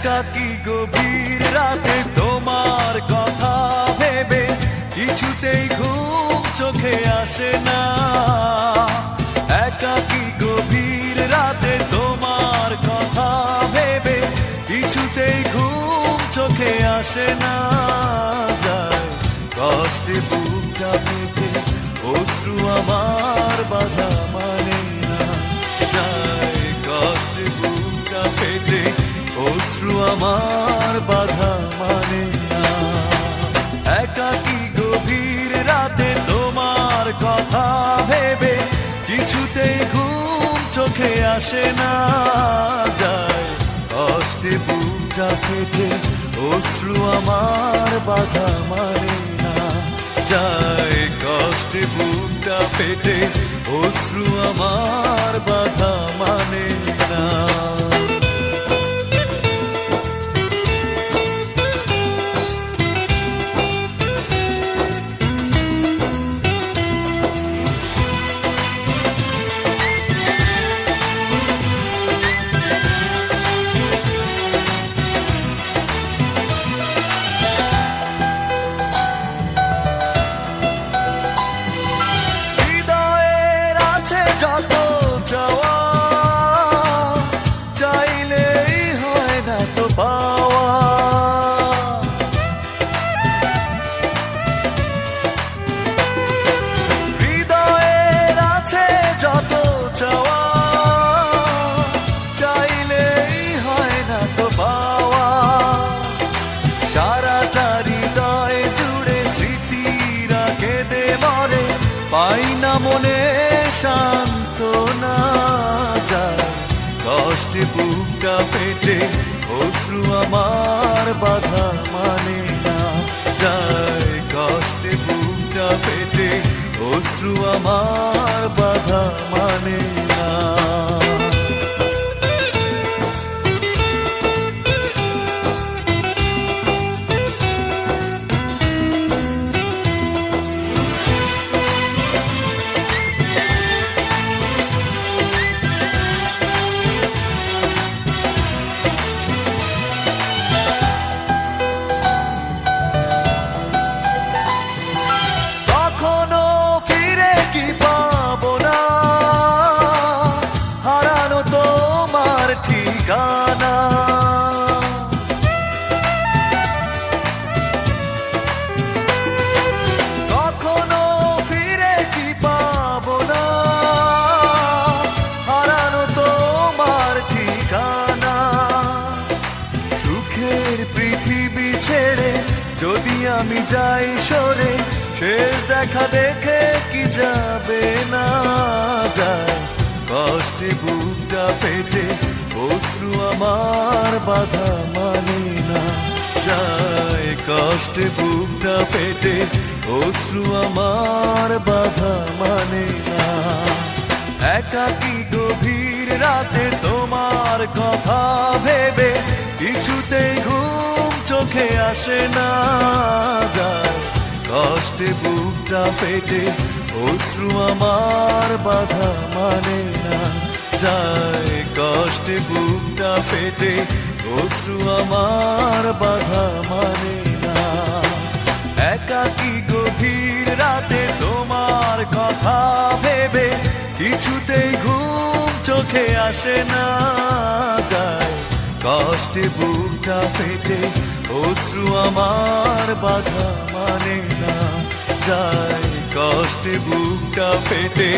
একাকী গভীর রাতে তোমার কথা ভেবে কিছুতেই ঘুম চোখে আসে না। একাকী গভীর রাতে তোমার কথা ভেবে কিছুতেই ঘুম চোখে আসে না। যায় কষ্টে বুকটা পেতে অশ্রু আমার বাধা মানে না। যায় কষ্টে বুকটা পেতে অশ্রু আমার বাধা মানে না। একাকী গভীর রাতে তোমার কথা ভেবে কিছুতেই ঘুম চোখে আসে না। যায় কষ্টে বুকটা ফেটে অশ্রু আমার বাধা মানে না। যায় কষ্টে বুকটা ফেটে অশ্রু আমার বাধা মানে না। পাই না মনে সান্ত্বনা। যায় কষ্টে বুকটা পেটে অশ্রু আমার বাধা মানে না। যায় কষ্টে বুকটা পেটে অশ্রু আমার বাধা মানে না। কখনো ফিরে কি পাবো না, হারানো তোমার ঠিকানা। সুখের পৃথিবী ছেড়ে যদি আমি যাই সরে, শেষ দেখা দেখে কি যাবে না। যায় কষ্টে বুকটা পেটে অশ্রু আমার বাধা মানে না। যায় কষ্টে বুকটা পেটে অশ্রু আমার বাধা মানে না। একাকী গভীর রাতে তোমার কথা ভেবে কিছুতেই ঘুম চোখে আসে না। যায় কষ্টে বুকটা পেটে অশ্রু আমার বাধা মানে না। যায় কষ্টে বুকটা ফেটে অশ্রু আমার বাধা মানে না। একাকী গভীর রাতে তোমার কথা ভেবে কিছুতেই ঘুম চোখে আসে না। যায় কষ্টে বুকটা ফেটে অশ্রু আমার বাধা মানে না। যায় কষ্টে বুকটা ফেটে